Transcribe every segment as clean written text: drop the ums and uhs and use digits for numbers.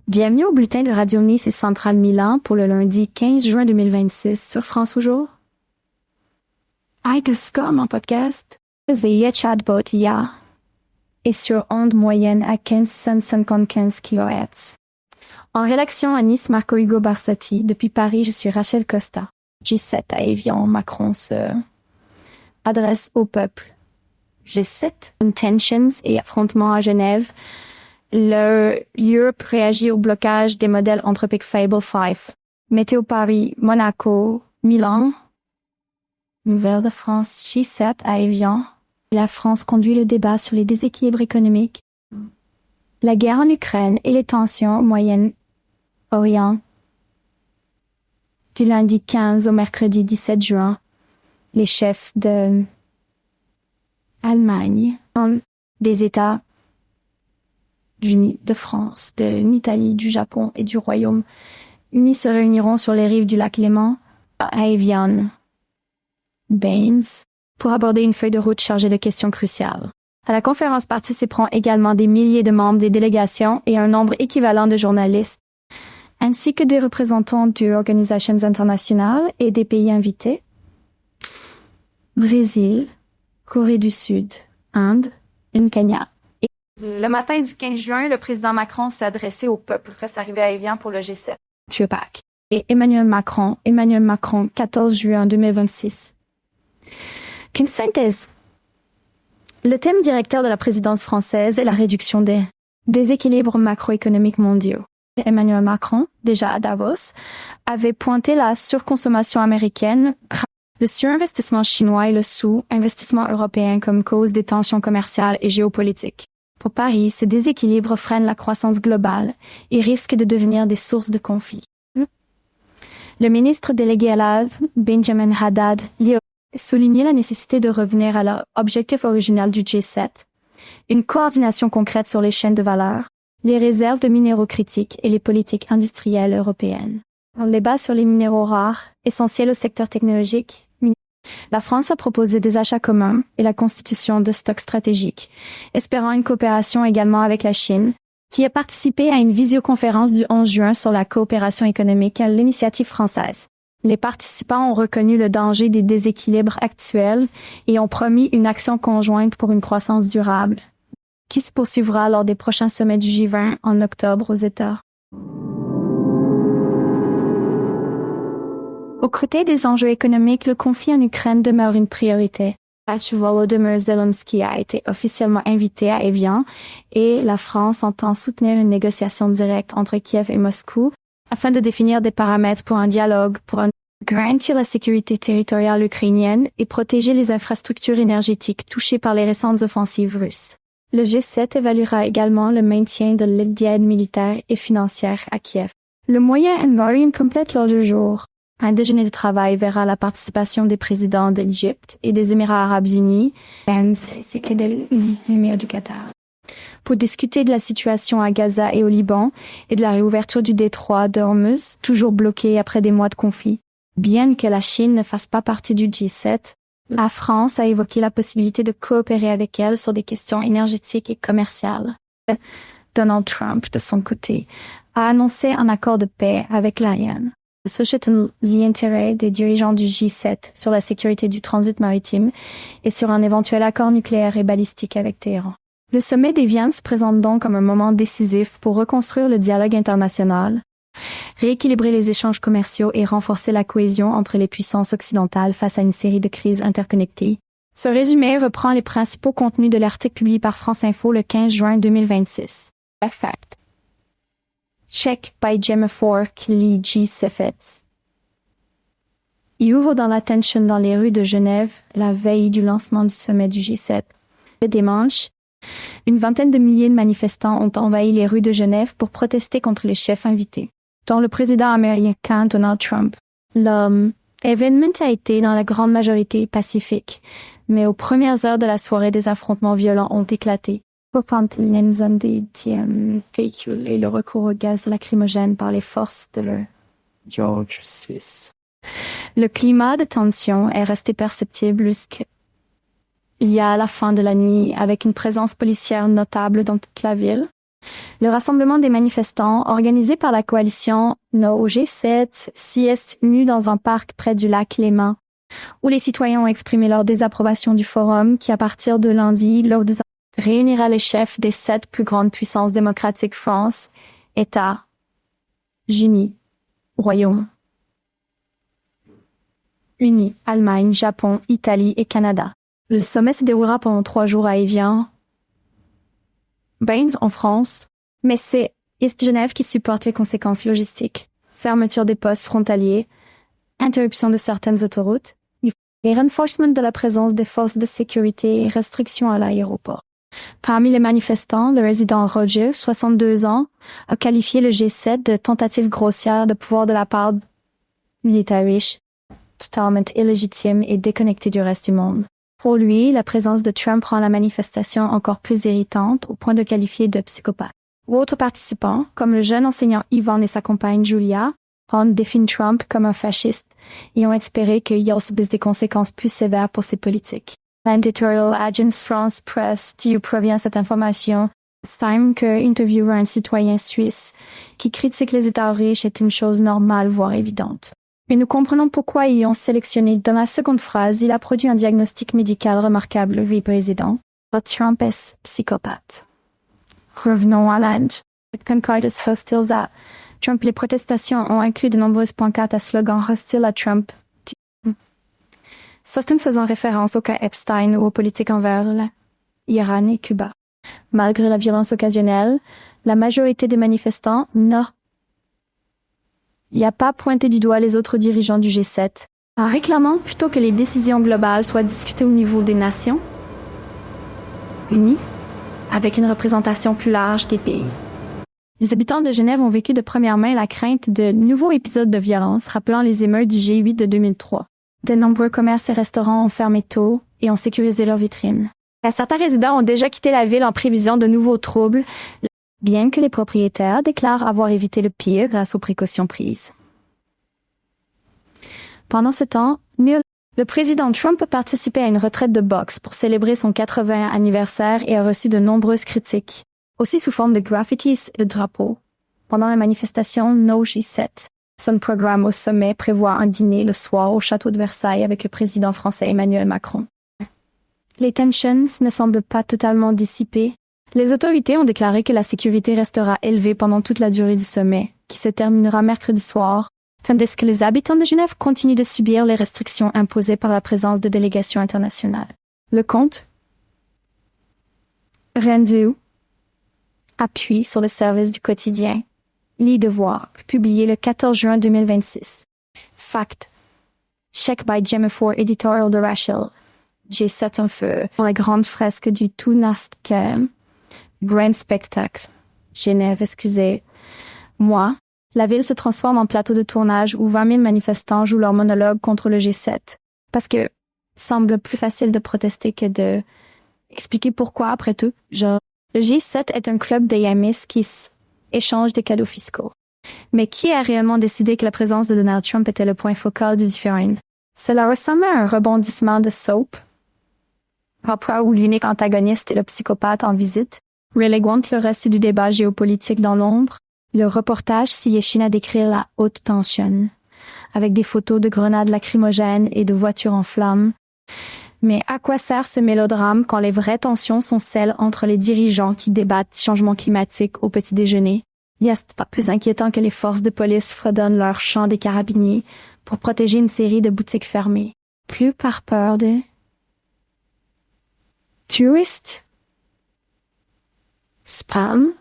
Bienvenue au bulletin de Radio Nice et Centrale Milan pour le lundi 15 juin 2026 sur France au jour. iDiscover en podcast via chatbot IA et sur onde moyenne à 1555 kHz. En rédaction à Nice, Marco-Hugo Barsati. Depuis Paris, je suis Rachel Costa. G7 à Évian, Macron se adresse au peuple. G7. Tensions et affrontements à Genève. L'Europe réagit au blocage des modèles anthropiques Fable 5. Météo Paris, Monaco, Milan. Nouvelle de France, G7 à Évian. La France conduit le débat sur les déséquilibres économiques. La guerre en Ukraine et les tensions au Moyen-Orient. Du lundi 15 au mercredi 17 juin, les chefs de Allemagne, des États de France, de l'Italie, du Japon et du Royaume-Uni se réuniront sur les rives du lac Léman à Évian, Bains, pour aborder une feuille de route chargée de questions cruciales. À la conférence participeront également des milliers de membres des délégations et un nombre équivalent de journalistes, ainsi que des représentants d'organisations internationales et des pays invités. Brésil, Corée du Sud, Inde et Kenya. Le matin du 15 juin, le président Macron s'est adressé au peuple. Reste arrivé à Évian pour le G7. Tupac. Et Emmanuel Macron, 14 juin 2026. Qu'une synthèse. Le thème directeur de la présidence française est la réduction des déséquilibres macroéconomiques mondiaux. Emmanuel Macron, déjà à Davos, avait pointé la surconsommation américaine, le surinvestissement chinois et le sous-investissement européen comme cause des tensions commerciales et géopolitiques. Pour Paris, ces déséquilibres freinent la croissance globale et risquent de devenir des sources de conflits. Le ministre délégué à l'ALV, Benjamin Haddad, soulignait la nécessité de revenir à l'objectif original du G7, une coordination concrète sur les chaînes de valeur, les réserves de minéraux critiques et les politiques industrielles européennes. On débat sur les minéraux rares, essentiels au secteur technologique. La France a proposé des achats communs et la constitution de stocks stratégiques, espérant une coopération également avec la Chine, qui a participé à une visioconférence du 11 juin sur la coopération économique à l'initiative française. Les participants ont reconnu le danger des déséquilibres actuels et ont promis une action conjointe pour une croissance durable, qui se poursuivra lors des prochains sommets du G20 en octobre aux États. Aux côtés des enjeux économiques, le conflit en Ukraine demeure une priorité. Volodymyr Zelensky a été officiellement invité à Évian et la France entend soutenir une négociation directe entre Kiev et Moscou afin de définir des paramètres pour un dialogue pour garantir la sécurité territoriale ukrainienne et protéger les infrastructures énergétiques touchées par les récentes offensives russes. Le G7 évaluera également le maintien de l'aide militaire et financière à Kiev. Le Moyen-Orient complète l'ordre du jour. Un déjeuner de travail verra la participation des présidents de l'Égypte et des Émirats arabes unis, ainsi que de l'émir du Qatar, pour discuter de la situation à Gaza et au Liban et de la réouverture du détroit d'Ormuz, toujours bloqué après des mois de conflit. Bien que la Chine ne fasse pas partie du G7, la France a évoqué la possibilité de coopérer avec elle sur des questions énergétiques et commerciales. Donald Trump, de son côté, a annoncé un accord de paix avec l'Iran. Suscite l'intérêt des dirigeants du G7 sur la sécurité du transit maritime et sur un éventuel accord nucléaire et balistique avec Téhéran. Le sommet d'Évian se présente donc comme un moment décisif pour reconstruire le dialogue international, rééquilibrer les échanges commerciaux et renforcer la cohésion entre les puissances occidentales face à une série de crises interconnectées. Ce résumé reprend les principaux contenus de l'article publié par France Info le 15 juin 2026. Fact. Check by Gemma Fork, Lee G. Seffets. Il ouvre dans la tension dans les rues de Genève la veille du lancement du sommet du G7. Le dimanche, une vingtaine de milliers de manifestants ont envahi les rues de Genève pour protester contre les chefs invités, dont le président américain Donald Trump. L'événement a été dans la grande majorité pacifique, mais aux premières heures de la soirée, des affrontements violents ont éclaté. Véhicules et le recours au gaz lacrymogène par les forces de la George Suisse. Le climat de tension est resté perceptible jusqu'il y a à la fin de la nuit, avec une présence policière notable dans toute la ville. Le rassemblement des manifestants, organisé par la coalition No G7, s'y est tenu dans un parc près du lac Léman, où les citoyens ont exprimé leur désapprobation du forum qui, à partir de lundi, réunira les chefs des 7 plus grandes puissances démocratiques: France, États, Unis, Royaume Unis, Allemagne, Japon, Italie et Canada. Le sommet se déroulera pendant 3 jours à Évian, Bains en France, mais c'est East Genève qui supporte les conséquences logistiques. Fermeture des postes frontaliers, interruption de certaines autoroutes, et renforcement de la présence des forces de sécurité et restrictions à l'aéroport. Parmi les manifestants, le résident Roger, 62 ans, a qualifié le G7 de tentative grossière de pouvoir de la part militaires riches, totalement illégitime et déconnecté du reste du monde. Pour lui, la présence de Trump rend la manifestation encore plus irritante au point de qualifier de psychopathe. Autres participants, comme le jeune enseignant Ivan et sa compagne Julia, définissent Trump comme un fasciste et ont espéré qu'il y subisse des conséquences plus sévères pour ses politiques. L'editorial Agence France Presse d'où provient cette information estime que interviewer un citoyen suisse qui critique les États riches est une chose normale, voire évidente. Mais nous comprenons pourquoi ils ont sélectionné. Dans la seconde phrase, il a produit un diagnostic médical remarquable, lui, président. Trump est psychopathe. Revenons à l'Inde. Pancartes hostiles à Trump. Les protestations ont inclus de nombreuses pancartes à slogans hostiles à Trump. Certaines faisant référence au cas Epstein ou aux politiques envers l'Iran et Cuba. Malgré la violence occasionnelle, la majorité des manifestants n'y a pas pointé du doigt les autres dirigeants du G7, en réclamant plutôt que les décisions globales soient discutées au niveau des Nations Unies, avec une représentation plus large des pays. Les habitants de Genève ont vécu de première main la crainte de nouveaux épisodes de violence rappelant les émeutes du G8 de 2003. De nombreux commerces et restaurants ont fermé tôt et ont sécurisé leurs vitrines. Certains résidents ont déjà quitté la ville en prévision de nouveaux troubles, bien que les propriétaires déclarent avoir évité le pire grâce aux précautions prises. Pendant ce temps, le président Trump a participé à une retraite de boxe pour célébrer son 80e anniversaire et a reçu de nombreuses critiques, aussi sous forme de graffitis et de drapeaux, pendant la manifestation No G7. Son programme au sommet prévoit un dîner le soir au château de Versailles avec le président français Emmanuel Macron. Les tensions ne semblent pas totalement dissipées. Les autorités ont déclaré que la sécurité restera élevée pendant toute la durée du sommet, qui se terminera mercredi soir, tandis que les habitants de Genève continuent de subir les restrictions imposées par la présence de délégations internationales. Le compte rendu appuie sur le service du quotidien Les Devoirs, publié le 14 juin 2026. Fact. Check by Gemafor Editorial de Rachel. G7 en feu pour la grande fresque du Tunaskem. Grand spectacle. Genève, excusez. Moi. La ville se transforme en plateau de tournage où 20 000 manifestants jouent leur monologue contre le G7. Parce que semble plus facile de protester que de expliquer pourquoi, après tout. Genre, le G7 est un club de yamis qui échange des cadeaux fiscaux. Mais qui a réellement décidé que la présence de Donald Trump était le point focal du différend? Cela ressemble à un rebondissement de soap, opéra où l'unique antagoniste est le psychopathe en visite, reléguant le reste du débat géopolitique dans l'ombre. Le reportage s'y échine à décrire la haute tension, avec des photos de grenades lacrymogènes et de voitures en flammes. Mais à quoi sert ce mélodrame quand les vraies tensions sont celles entre les dirigeants qui débattent changement climatique au petit déjeuner? N'est-ce pas plus inquiétant que les forces de police fredonnent leur chant des carabiniers pour protéger une série de boutiques fermées? Plus par peur de touristes, spam,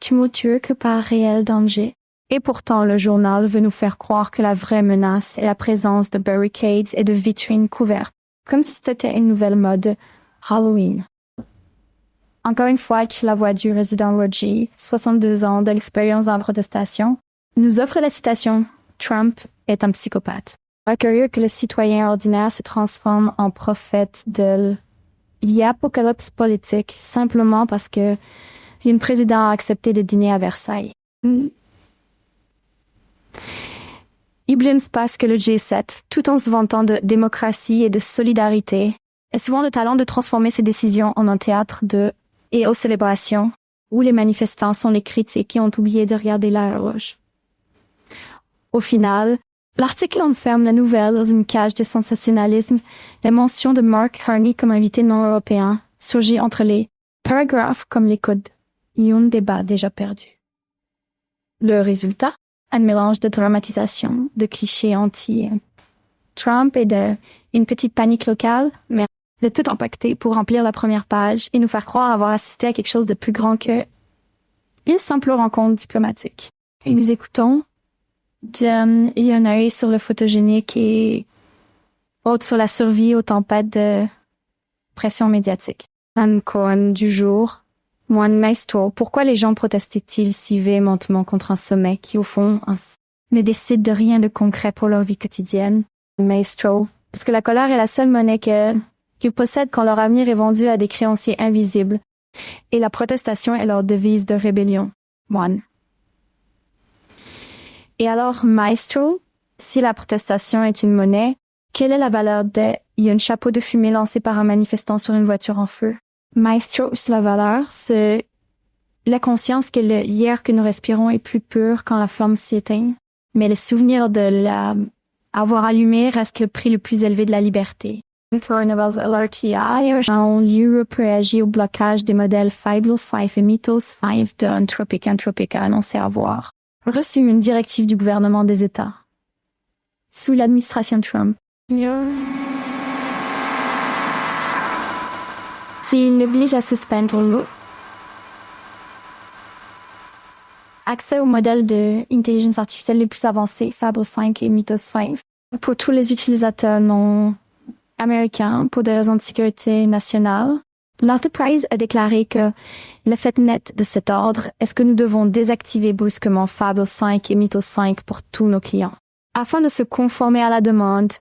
tumultueux que par réel danger. Et pourtant, le journal veut nous faire croire que la vraie menace est la présence de barricades et de vitrines couvertes, comme si c'était une nouvelle mode Halloween. Encore une fois, la voix du résident Roger, 62 ans de l'expérience en protestation, nous offre la citation « Trump est un psychopathe ». Pas curieux que le citoyen ordinaire se transforme en prophète de l'apocalypse politique simplement parce que une présidente a accepté de dîner à Versailles. Iblins passe que le G7, tout en se vantant de démocratie et de solidarité, a souvent le talent de transformer ses décisions en un théâtre et aux célébrations, où les manifestants sont les critiques qui ont oublié de regarder la horloge. Au final, l'article enferme la nouvelle dans une cage de sensationnalisme. La mention de Mark Carney comme invité non européen surgit entre les paragraphes comme les codes. Il y a un débat déjà perdu. Le résultat? Un mélange de dramatisation, de clichés anti-Trump et une petite panique locale, mais le tout empaqueté pour remplir la première page et nous faire croire avoir assisté à quelque chose de plus grand que une simple rencontre diplomatique. Et nous écoutons John et un œil sur le photogénique et autre sur la survie aux tempêtes de pression médiatique. Anne Cohen du jour. Moine Maestro, pourquoi les gens protestaient-ils si véhémentement contre un sommet qui, au fond, ne décide de rien de concret pour leur vie quotidienne? Maestro, parce que la colère est la seule monnaie qu'ils possèdent quand leur avenir est vendu à des créanciers invisibles, et la protestation est leur devise de rébellion. Moine. Et alors, Maestro, si la protestation est une monnaie, quelle est la valeur il y a un chapeau de fumée lancé par un manifestant sur une voiture en feu? Maestro, la valeur, c'est la conscience que le hier que nous respirons est plus pur quand la flamme s'éteint, mais le souvenir de avoir allumé reste le prix le plus élevé de la liberté. LRTI ont lieu pour réagir au blocage des modèles Fable 5 et Mythos 5 de Anthropic annoncé avoir reçu une directive du gouvernement des États sous l'administration Trump. Qui l'oblige à suspendre accès aux modèles d'intelligence artificielle les plus avancés, Fable 5 et Mythos 5, pour tous les utilisateurs non américains pour des raisons de sécurité nationale. L'entreprise a déclaré que l'effet net de cet ordre est que nous devons désactiver brusquement Fable 5 et Mythos 5 pour tous nos clients. Afin de se conformer à la demande,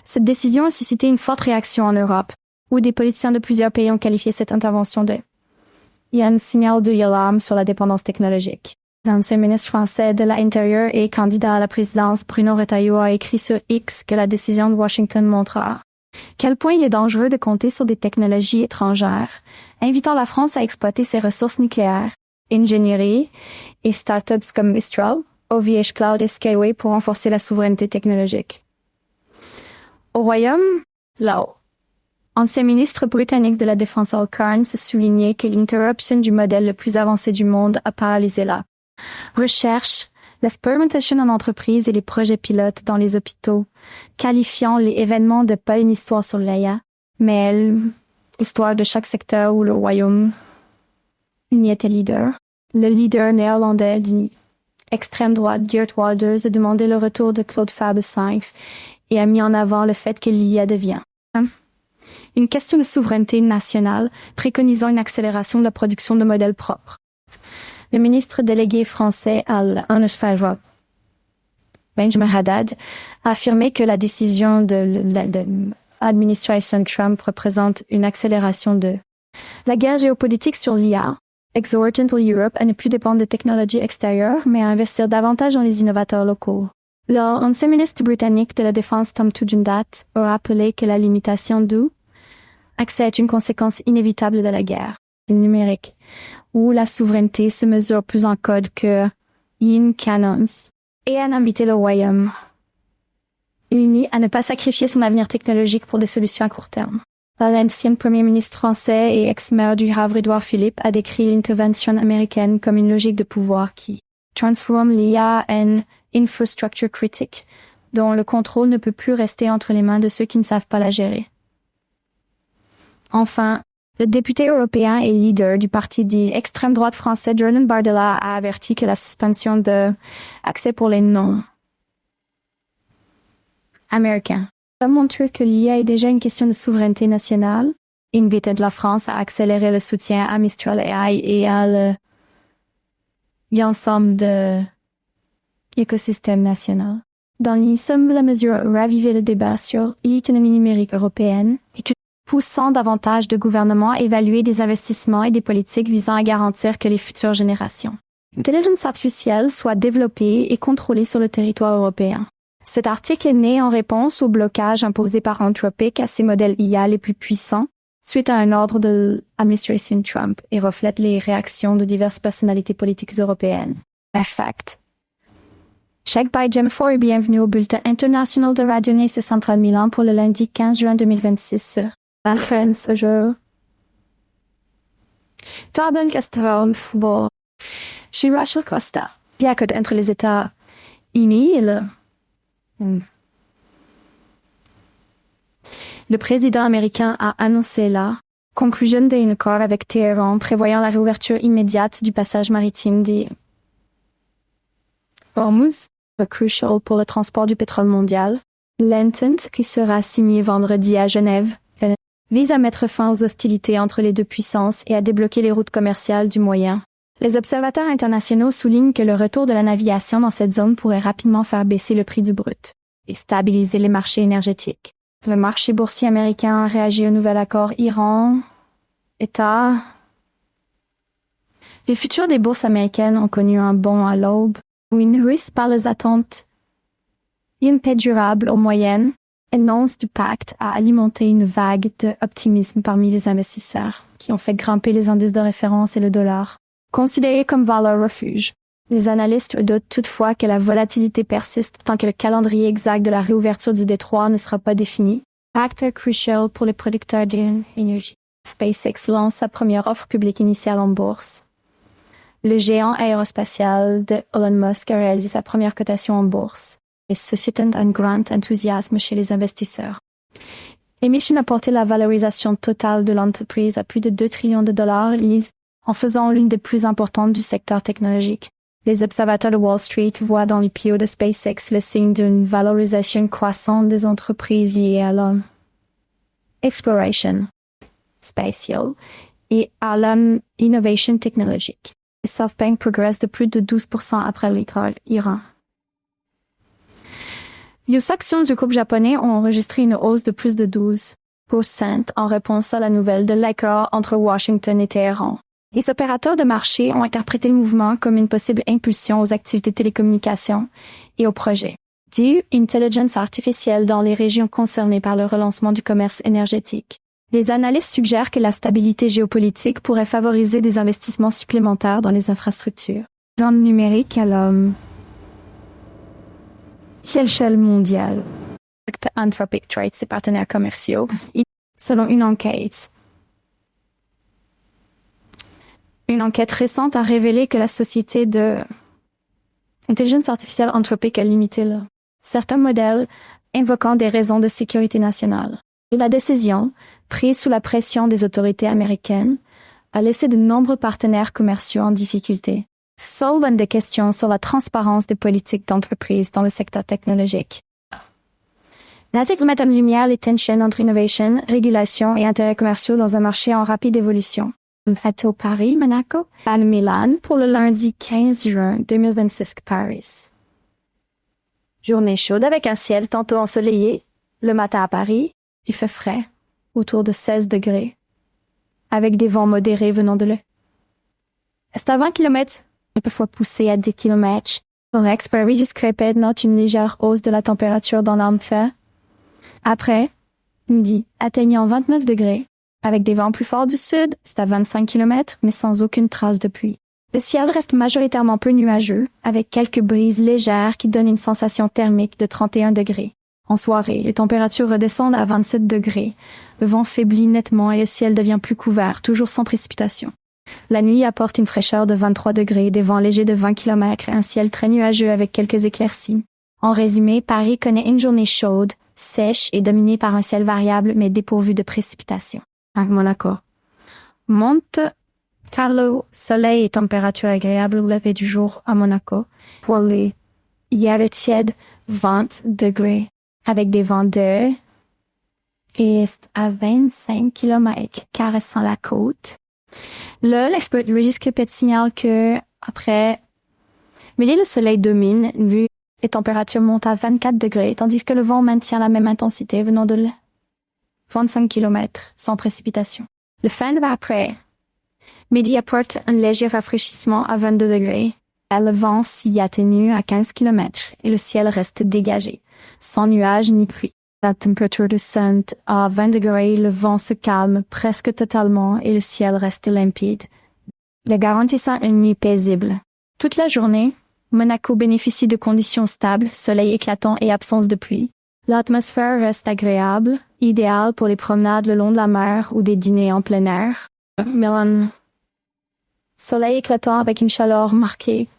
cette décision a suscité une forte réaction en Europe, où des politiciens de plusieurs pays ont qualifié cette intervention de « il y a un signal d'alarme sur la dépendance technologique ». L'ancien ministre français de l'Intérieur et candidat à la présidence, Bruno Retailleau, a écrit sur X que la décision de Washington montrera quel point il est dangereux de compter sur des technologies étrangères, invitant la France à exploiter ses ressources nucléaires, ingénierie et startups comme Mistral, OVH Cloud et Skyway pour renforcer la souveraineté technologique. Au Royaume, là-haut. Ancien ministre britannique de la Défense Al Carnes a souligné que l'interruption du modèle le plus avancé du monde a paralysé la recherche, l'expérimentation en entreprise et les projets pilotes dans les hôpitaux, qualifiant les événements de pas une histoire sur Leia, mais l'histoire de chaque secteur où le Royaume-Uni était leader. Le leader néerlandais d'une extrême droite, Geert Wilders, a demandé le retour de Claude Fable 5 et a mis en avant le fait que l'IA devient une question de souveraineté nationale, préconisant une accélération de la production de modèles propres. Le ministre délégué français à l'Université, Benjamin Haddad, a affirmé que la décision de l'administration Trump représente une accélération de la guerre géopolitique sur l'IA, exhortant l'Europe à ne plus dépendre de technologies extérieures, mais à investir davantage dans les innovateurs locaux. L'ancien ministre britannique de la Défense Tom Tugendhat a rappelé que la limitation du accès est une conséquence inévitable de la guerre numérique, où la souveraineté se mesure plus en code que in canons, et a invité le Royaume-Uni à ne pas sacrifier son avenir technologique pour des solutions à court terme. L'ancien premier ministre français et ex-maire du Havre, Édouard Philippe, a décrit l'intervention américaine comme une logique de pouvoir qui transforme l'IA en infrastructure critique, dont le contrôle ne peut plus rester entre les mains de ceux qui ne savent pas la gérer. Enfin, le député européen et leader du parti d'extrême droite français Jordan Bardella a averti que la suspension de accès pour les non-américains a montré que l'IA est déjà une question de souveraineté nationale, invitant la France à accélérer le soutien à Mistral AI et à l'ensemble de l'écosystème national. Dans l'ensemble, la mesure a ravivé le débat sur l'autonomie numérique européenne et poussant davantage de gouvernements à évaluer des investissements et des politiques visant à garantir que les futures générations d'intelligence artificielle soient développées et contrôlées sur le territoire européen. Cet article est né en réponse au blocage imposé par Anthropic à ses modèles IA les plus puissants, suite à un ordre de l'administration Trump et reflète les réactions de diverses personnalités politiques européennes. Fact. Check by Jem Four et bienvenue au bulletin international de Radio Nice Central Milan pour le lundi 15 juin 2026. La fin ce jour. Tardon Castel Football. Je suis Rachel Costa. Il y a entre les États-Unis et le président américain a annoncé la conclusion d'un accord avec Téhéran prévoyant la réouverture immédiate du passage maritime des Hormuz, crucial pour le transport du pétrole mondial. L'entente, qui sera signée vendredi à Genève, vise à mettre fin aux hostilités entre les deux puissances et à débloquer les routes commerciales du Moyen. Les observateurs internationaux soulignent que le retour de la navigation dans cette zone pourrait rapidement faire baisser le prix du brut et stabiliser les marchés énergétiques. Le marché boursier américain a réagi au nouvel accord Iran-État. Les futurs des bourses américaines ont connu un bond à l'aube, où une hausse par les attentes. Une paix durable aux moyennes, l'annonce du pacte a alimenté une vague d'optimisme parmi les investisseurs, qui ont fait grimper les indices de référence et le dollar, considérés comme valeur refuge. Les analystes doutent toutefois que la volatilité persiste tant que le calendrier exact de la réouverture du détroit ne sera pas défini. Acteur crucial pour les producteurs d'énergie. SpaceX lance sa première offre publique initiale en bourse. Le géant aérospatial de Elon Musk a réalisé sa première cotation en bourse et suscite un grand enthousiasme chez les investisseurs. L'émission a porté la valorisation totale de l'entreprise à plus de 2 trillions de dollars en faisant l'une des plus importantes du secteur technologique. Les observateurs de Wall Street voient dans l'IPO de SpaceX le signe d'une valorisation croissante des entreprises liées à l'homme. Exploration spatial et à l'innovation technologique. SoftBank progresse de plus de 12% après l'Iran. Les actions du groupe japonais ont enregistré une hausse de plus de 12% en réponse à la nouvelle de l'accord entre Washington et Téhéran. Les opérateurs de marché ont interprété le mouvement comme une possible impulsion aux activités de télécommunications et aux projets d'intelligence artificielle dans les régions concernées par le relancement du commerce énergétique. Les analystes suggèrent que la stabilité géopolitique pourrait favoriser des investissements supplémentaires dans les infrastructures. Dans le numérique à l'échelle mondiale. Anthropic trade ses partenaires commerciaux. Selon une enquête. Une enquête récente a révélé que la société de intelligence artificielle Anthropic a limité certains modèles invoquant des raisons de sécurité nationale. Et la décision, prise sous la pression des autorités américaines, a laissé de nombreux partenaires commerciaux en difficulté. Soulevant des questions sur la transparence des politiques d'entreprise dans le secteur technologique. L'article met en lumière les tensions entre innovation, régulation et intérêts commerciaux dans un marché en rapide évolution. Au Paris, Monaco, à Milan pour le lundi 15 juin 2026 Paris. Journée chaude avec un ciel tantôt ensoleillé. Le matin à Paris, il fait frais, autour de 16 degrés, avec des vents modérés venant de l'est. C'est à 20 km, parfois poussé à 10 km. Rex Paris discrépète note une légère hausse de la température dans l'enfer. Après, midi, atteignant 29 degrés, avec des vents plus forts du sud, c'est à 25 km, mais sans aucune trace de pluie. Le ciel reste majoritairement peu nuageux, avec quelques brises légères qui donnent une sensation thermique de 31 degrés. En soirée, les températures redescendent à 27 degrés. Le vent faiblit nettement et le ciel devient plus couvert, toujours sans précipitation. La nuit apporte une fraîcheur de 23 degrés, des vents légers de 20 km et un ciel très nuageux avec quelques éclaircies. En résumé, Paris connaît une journée chaude, sèche et dominée par un ciel variable mais dépourvu de précipitations. Monaco. Monte Carlo, soleil et température agréable au lever du jour à Monaco. Voilé. Hier tiède, 20 degrés, avec des vents de et à 25 km caressant la côte. Là, l'expert du registre signale que, après midi, le soleil domine, vu les températures montent à 24 degrés, tandis que le vent maintient la même intensité venant de 25 km, sans précipitation. Le fin de après midi apporte un léger rafraîchissement à 22 degrés. Le vent s'y atténue à 15 km et le ciel reste dégagé, sans nuages ni pluie. La température descend à 20 degrés, le vent se calme presque totalement et le ciel reste limpide, le garantissant une nuit paisible. Toute la journée, Monaco bénéficie de conditions stables, soleil éclatant et absence de pluie. L'atmosphère reste agréable, idéale pour les promenades le long de la mer ou des dîners en plein air. Milan. Soleil éclatant avec une chaleur marquée.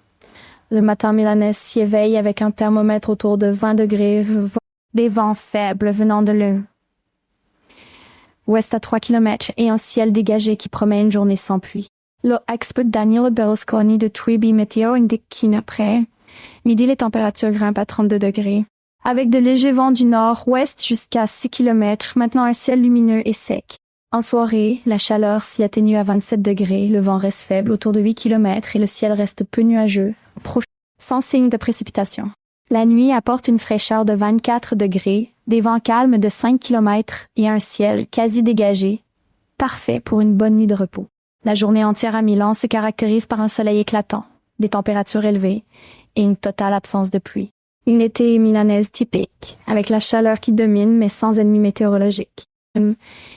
Le matin milanais s'y éveille avec un thermomètre autour de 20 degrés, des vents faibles venant de l'ouest à 3 km et un ciel dégagé qui promet une journée sans pluie. Le expert Daniel Berlusconi de Twiby Météo indique qu'après midi, les températures grimpent à 32 degrés. Avec de légers vents du nord-ouest jusqu'à 6 km, maintenant un ciel lumineux et sec. En soirée, la chaleur s'y atténue à 27 degrés, le vent reste faible autour de 8 km et le ciel reste peu nuageux, sans signe de précipitation. La nuit apporte une fraîcheur de 24 degrés, des vents calmes de 5 km et un ciel quasi dégagé, parfait pour une bonne nuit de repos. La journée entière à Milan se caractérise par un soleil éclatant, des températures élevées et une totale absence de pluie. Une été milanaise typique, avec la chaleur qui domine mais sans ennemis météorologiques.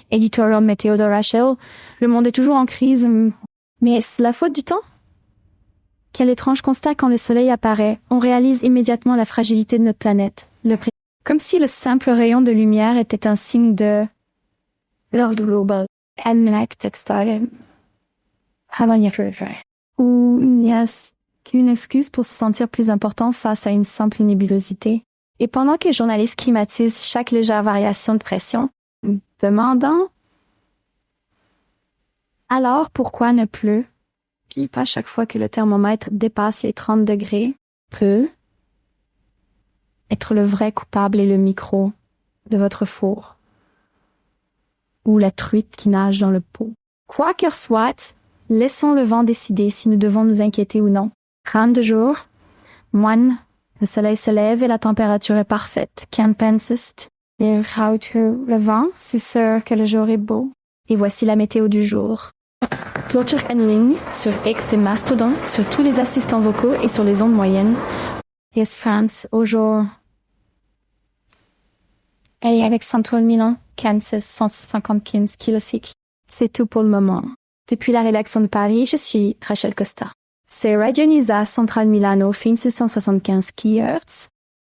Éditorial météo de Rachel, le monde est toujours en crise, mais est-ce la faute du temps? Quel étrange constat quand le soleil apparaît, on réalise immédiatement la fragilité de notre planète. Comme si le simple rayon de lumière était un signe de l'ordre global. Ou n'y a qu'une excuse pour se sentir plus important face à une simple nébulosité. Et pendant que les journalistes climatisent chaque légère variation de pression, demandant alors pourquoi ne pleut, puis pas chaque fois que le thermomètre dépasse les 30 degrés, peut être le vrai coupable et le micro de votre four, ou la truite qui nage dans le pot. Quoi qu'il soit, laissons le vent décider si nous devons nous inquiéter ou non. 32 jours, moine, le soleil se lève et la température est parfaite. Qu'en penses-tu? Le vent, c'est sûr que le jour est beau. Et voici la météo du jour. Clôture en ligne sur X et Mastodon, sur tous les assistants vocaux et sur les ondes moyennes. Yes, France, au jour. Et avec Central Milan, Kansas, 175 km/h. C'est tout pour le moment. Depuis la rédaction de Paris, je suis Rachel Costa. C'est Radio Nisa Central Milano, fin 675 kHz.